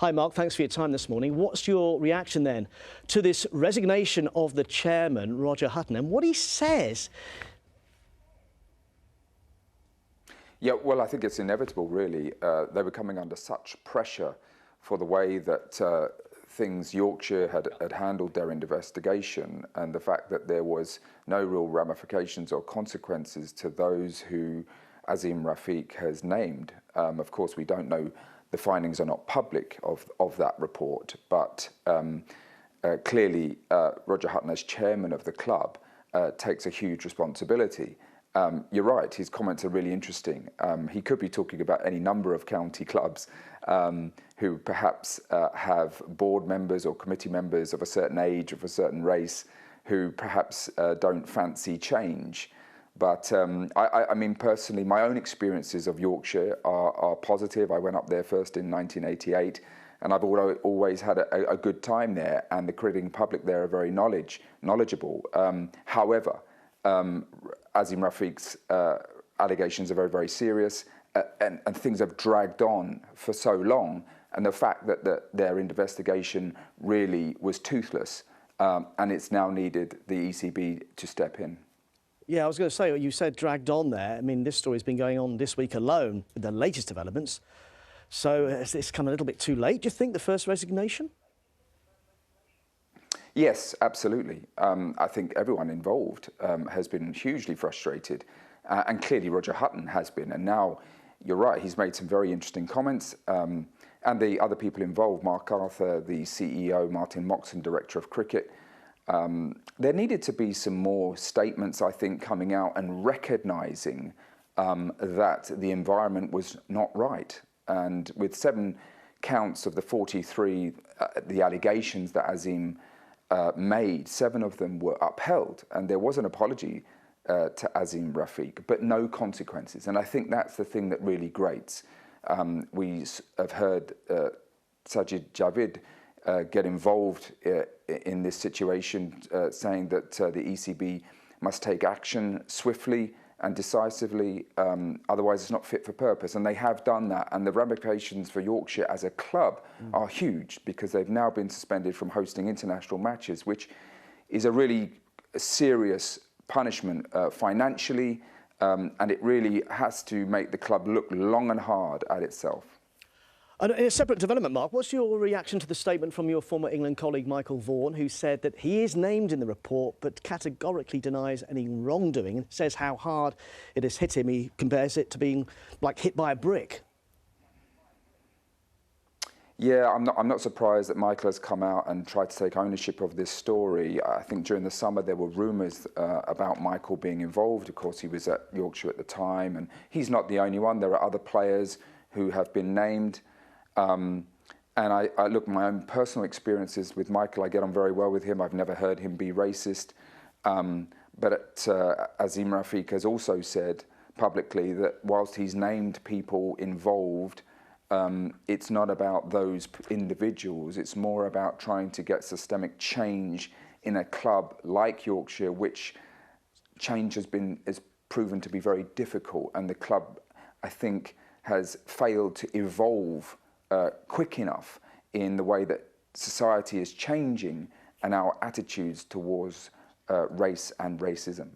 Hi, Mark. Thanks for your time this morning. What's your reaction then to this resignation of the chairman, Roger Hutton, and what he says? Yeah, well, I think it's inevitable, really. They were coming under such pressure for the way that Yorkshire had handled their investigation, and the fact that there was no real ramifications or consequences to those who Azeem Rafiq has named. Of course, we don't know, the findings are not public of that report, but clearly Roger Hutton, as chairman of the club, takes a huge responsibility. You're right, his comments are really interesting. He could be talking about any number of county clubs who perhaps have board members or committee members of a certain age, of a certain race, who perhaps don't fancy change. But I mean, personally, my own experiences of Yorkshire are positive. I went up there first in 1988, and I've always had a good time there, and the cricketing public there are very knowledgeable. However, Azeem Rafiq's allegations are very, very serious, and things have dragged on for so long, and the fact that their investigation really was toothless, and it's now needed the ECB to step in. Yeah, I was going to say, you said dragged on there. I mean, this story's been going on this week alone with the latest developments. So it's come a little bit too late, do you think, the first resignation? Yes, absolutely. I think everyone involved has been hugely frustrated, and clearly Roger Hutton has been. And now, you're right, he's made some very interesting comments. And the other people involved, Mark Arthur, the CEO, Martin Moxon, Director of Cricket, there needed to be some more statements, I think, coming out and recognising that the environment was not right. And with 7 counts of the 43, the allegations that Azeem made, 7 of them were upheld, and there was an apology to Azeem Rafiq, but no consequences. And I think that's the thing that really grates. We have heard Sajid Javid get involved in this situation, saying that the ECB must take action swiftly and decisively, otherwise it's not fit for purpose. And they have done that, and the ramifications for Yorkshire as a club are huge, because they've now been suspended from hosting international matches, which is a really serious punishment financially, and it really has to make the club look long and hard at itself. And in a separate development, Mark, what's your reaction to the statement from your former England colleague Michael Vaughan, who said that he is named in the report but categorically denies any wrongdoing and says how hard it has hit him? He compares it to being like hit by a brick. Yeah, I'm not surprised that Michael has come out and tried to take ownership of this story. I think during the summer there were rumours about Michael being involved. Of course, he was at Yorkshire at the time, and he's not the only one. There are other players who have been named. And I look, my own personal experiences with Michael, I get on very well with him. I've never heard him be racist. But Azeem Rafiq has also said publicly that whilst he's named people involved, it's not about those individuals. It's more about trying to get systemic change in a club like Yorkshire, which change has proven to be very difficult. And the club, I think, has failed to evolve quick enough in the way that society is changing and our attitudes towards race and racism.